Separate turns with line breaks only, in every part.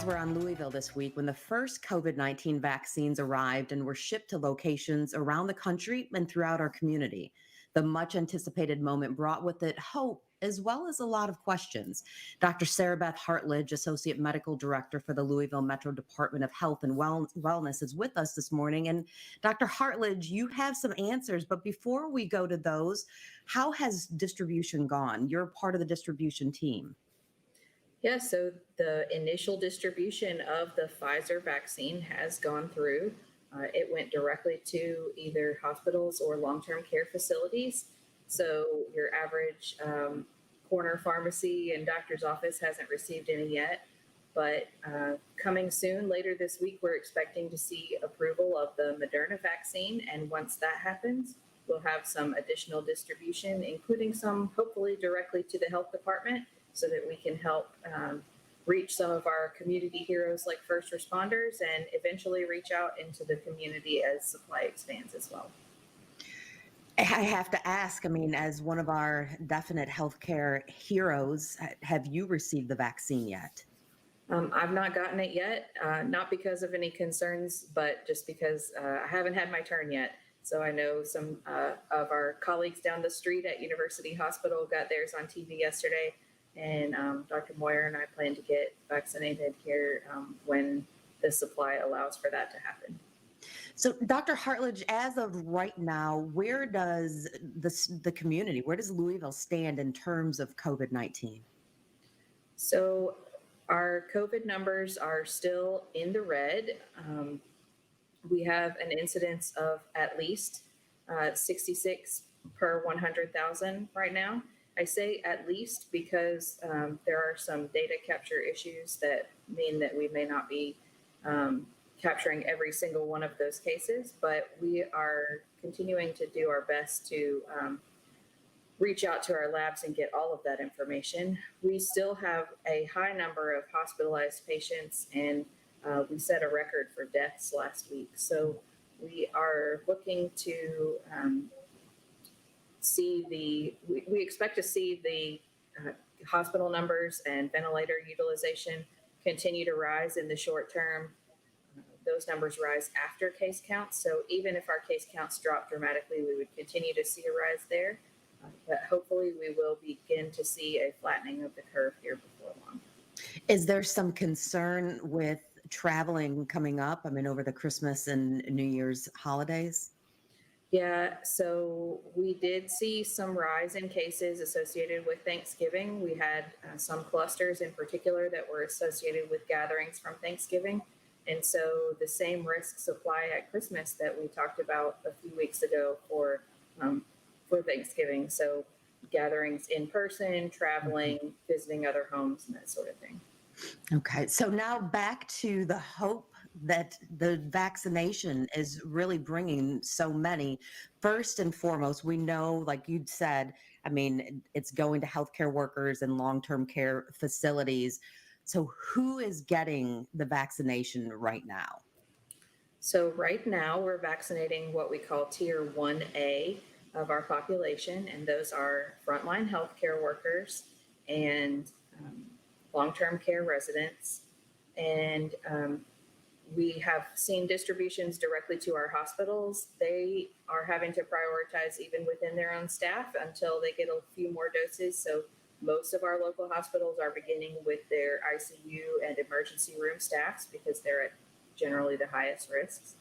eyes were on Louisville this week when the first COVID-19 vaccines arrived and were shipped to locations around the country and throughout our community. The much anticipated moment brought with it hope as well as a lot of questions. Dr. Sarahbeth Hartlage, Associate Medical Director for the Louisville Metro Department of Health and Wellness, is with us this morning. And Dr. Hartlage, you have some answers, but before we go to those, how has distribution gone? You're part of the distribution team.
Yeah, so the initial distribution of the Pfizer vaccine has gone through. It went directly to either hospitals or long-term care facilities. So your average corner pharmacy and doctor's office hasn't received any yet. But coming soon, later this week, we're expecting to see approval of the Moderna vaccine. And once that happens, we'll have some additional distribution, including some hopefully directly to the health department, so that we can help reach some of our community heroes like first responders and eventually reach out into the community as supply expands as well.
I have to ask, I mean, as one of our definite healthcare heroes, have you received the vaccine yet?
I've not gotten it yet, not because of any concerns, but just because I haven't had my turn yet. So I know some of our colleagues down the street at University Hospital got theirs on TV yesterday. And Dr. Moyer and I plan to get vaccinated here when the supply allows for that to happen.
So, Dr. Hartlage, as of right now, where does the community, where does Louisville stand in terms of COVID-19?
So our COVID numbers are still in the red. We have an incidence of at least 66 per 100,000 right now. I say at least because there are some data capture issues that mean that we may not be capturing every single one of those cases, but we are continuing to do our best to reach out to our labs and get all of that information. We still have a high number of hospitalized patients, and we set a record for deaths last week. So we are looking to we expect to see the hospital numbers and ventilator utilization continue to rise in the short term. Those numbers rise after case counts. So even if our case counts drop dramatically, we would continue to see a rise there. But hopefully we will begin to see a flattening of the curve here before long.
Is there some concern with traveling coming up? I mean, over the Christmas and New Year's holidays?
Yeah, so we did see some rise in cases associated with Thanksgiving. We had some clusters in particular that were associated with gatherings from Thanksgiving. And so the same risks apply at Christmas that we talked about a few weeks ago for Thanksgiving. So gatherings in person, traveling, visiting other homes, and that sort of thing.
Okay, so now back to the hope that the vaccination is really bringing so many. First and foremost, we know, like you'd said, I mean, it's going to healthcare workers and long-term care facilities. So who is getting the vaccination right now?
So right now we're vaccinating what we call Tier 1A of our population, and those are frontline healthcare workers and long-term care residents. And we have seen distributions directly to our hospitals. They are having to prioritize even within their own staff until they get a few more doses. So most of our local hospitals are beginning with their ICU and emergency room staffs because they're at generally the highest risks.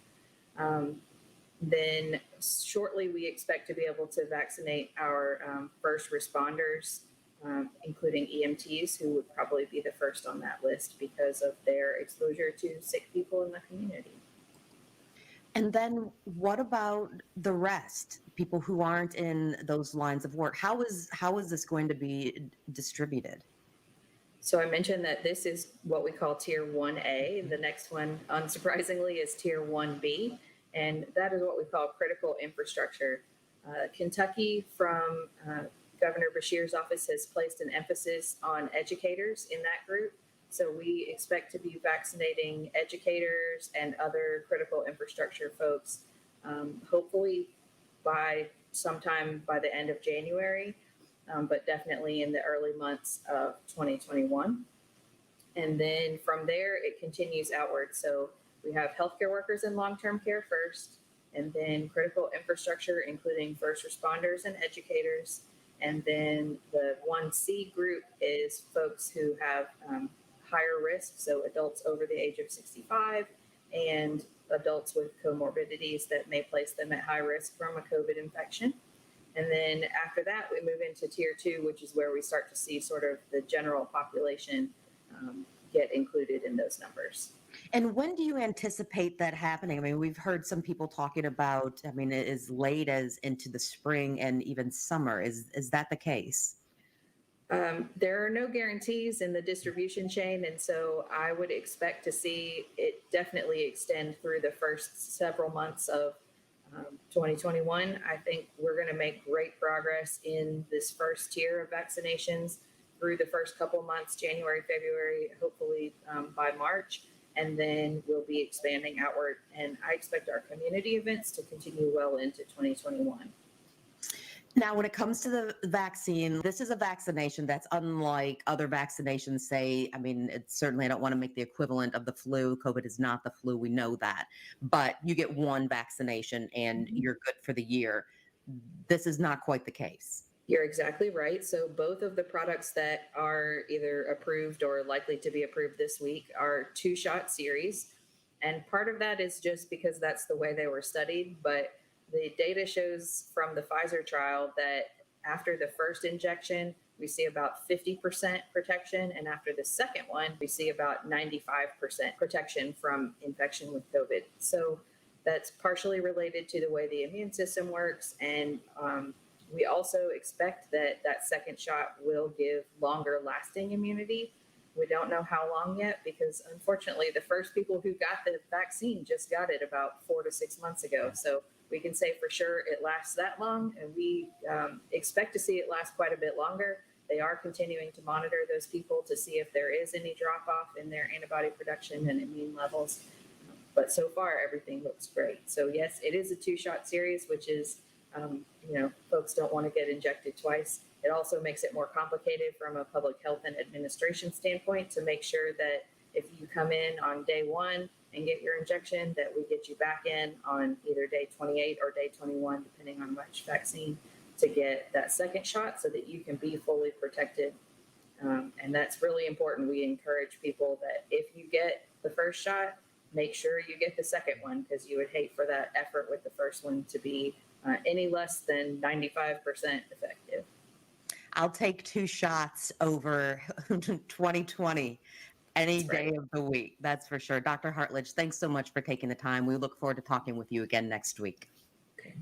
Then shortly we expect to be able to vaccinate our first responders, including EMTs, who would probably be the first on that list because of their exposure to sick people in the community.
And then what about the rest, people who aren't in those lines of work? How is this going to be distributed?
So I mentioned that this is what we call Tier 1A. The next one, unsurprisingly, is Tier 1B, and that is what we call critical infrastructure. Kentucky, from Governor Beshear's office, has placed an emphasis on educators in that group. So we expect to be vaccinating educators and other critical infrastructure folks, hopefully by sometime by the end of January, but definitely in the early months of 2021. And then from there, it continues outward. So we have healthcare workers in long-term care first, and then critical infrastructure, including first responders and educators. And then the 1C group is folks who have higher risk, so adults over the age of 65 and adults with comorbidities that may place them at high risk from a COVID infection. And then after that, we move into tier 2, which is where we start to see sort of the general population get included in those numbers.
And when do you anticipate that happening? I mean, we've heard some people talking about, I mean, as late as into the spring and even summer. Is that the case?
There are no guarantees in the distribution chain, and so I would expect to see it definitely extend through the first several months of 2021. I think we're going to make great progress in this first tier of vaccinations through the first couple months, January, February, hopefully by March, and then we'll be expanding outward. And I expect our community events to continue well into 2021.
Now, when it comes to the vaccine, this is a vaccination that's unlike other vaccinations, say, I mean, it's certainly, I don't want to make the equivalent of the flu. COVID is not the flu. We know that. But you get one vaccination and you're good for the year. This is not quite the case.
You're exactly right. So both of the products that are either approved or likely to be approved this week are 2-shot series. And part of that is just because that's the way they were studied. But the data shows from the Pfizer trial that after the first injection, we see about 50% protection. And after the second one, we see about 95% protection from infection with COVID. So that's partially related to the way the immune system works. And we also expect that that second shot will give longer lasting immunity. We don't know how long yet because unfortunately the first people who got the vaccine just got it about 4 to 6 months ago. So we can say for sure it lasts that long, and we expect to see it last quite a bit longer. They are continuing to monitor those people to see if there is any drop off in their antibody production and immune levels. But so far, everything looks great. So yes, it is a 2-shot series, which is, folks don't want to get injected twice. It also makes it more complicated from a public health and administration standpoint to make sure that if you come in on day 1 and get your injection, that we get you back in on either day 28 or day 21, depending on which vaccine, to get that second shot so that you can be fully protected. And that's really important. We encourage people that if you get the first shot, make sure you get the second one, because you would hate for that effort with the first one to be any less than 95% effective.
I'll take 2 shots over 2020 any
That's right.
day of the week. That's for sure. Dr. Hartlage, thanks so much for taking the time. We look forward to talking with you again next week.
Okay.